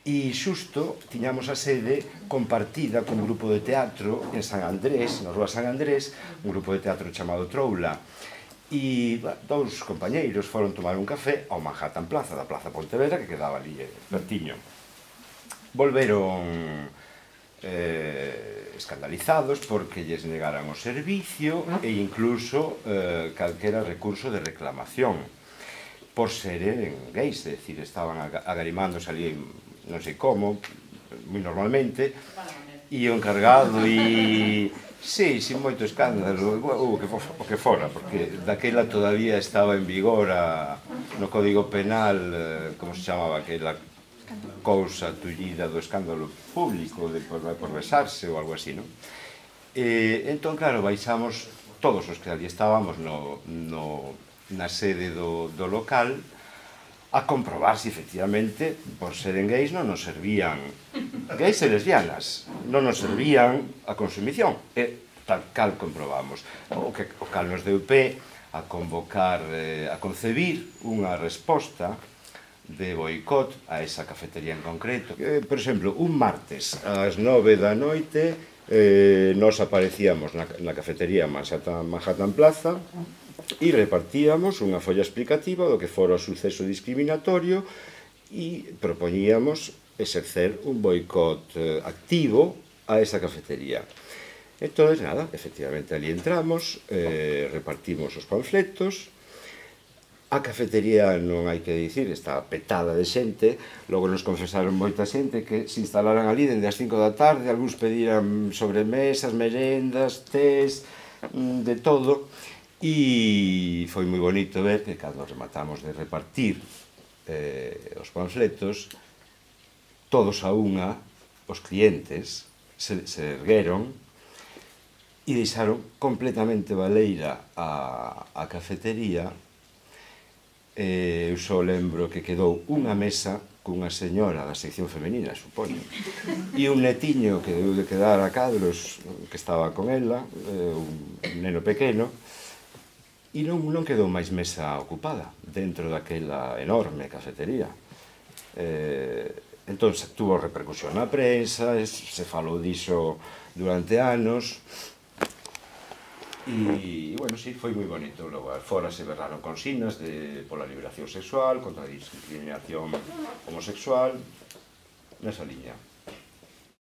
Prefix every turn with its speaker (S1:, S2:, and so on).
S1: E xusto tiñamos a sede compartida cun grupo de teatro en San Andrés, na rúa San Andrés, un grupo de teatro chamado Troula. E dous compañeiros foron tomar un café ao Manhattan Plaza, da Plaza Pontevedra, que quedaba ali pertiño. Volveron escandalizados porque lles negaran o servicio e incluso calquera recurso de reclamación por seren gays, é dicir, estaban agarimándose ali non sei como, moi normalmente, e o encargado e... Sí, sin moito escándalo, o que fora, porque daquela todavía estaba en vigor no Código Penal, como se chamaba aquela cousa tullida do escándalo público por besarse ou algo así, non? Entón, claro, baixamos todos os que ali estábamos na sede do local a comprobar se efectivamente, por seren gays, non nos servían, gays e lesbianas, non nos servían a consumición. E tal cal comprobamos. O cal nos deu pé a convocar, a concebir unha resposta de boicot a esa cafetería en concreto. Por exemplo, un martes ás 9 da noite nos aparecíamos na cafetería Manhattan Plaza e repartíamos unha folla explicativa do que fora o suceso discriminatorio e propoñíamos exercer un boicot activo a esa cafetería. Entón, nada, efectivamente, ali entramos, repartimos os panfletos. A cafetería, non hai que dicir, está petada de xente. Logo nos confesaron moita xente que se instalaran ali dende as 5 da tarde, algúns pediran sobremesas, merendas, tés, de todo. E foi moi bonito ver que cando rematamos de repartir os panfletos, todos a unha, os clientes, se ergueron e deixaron completamente baleira a cafetería. Eu só lembro que quedou unha mesa cunha señora da sección femenina, supoño, e un netiño que deu de quedar a cadros, que estaba con ela, un neno pequeno, e non quedou máis mesa ocupada dentro daquela enorme cafetería. Entón, tuvo repercusión na prensa, se falou diso durante anos, e, bueno, sí, foi moi bonito. Logo, fora se berraron consignas pola liberación sexual, contra a discriminación homosexual, nesa liña.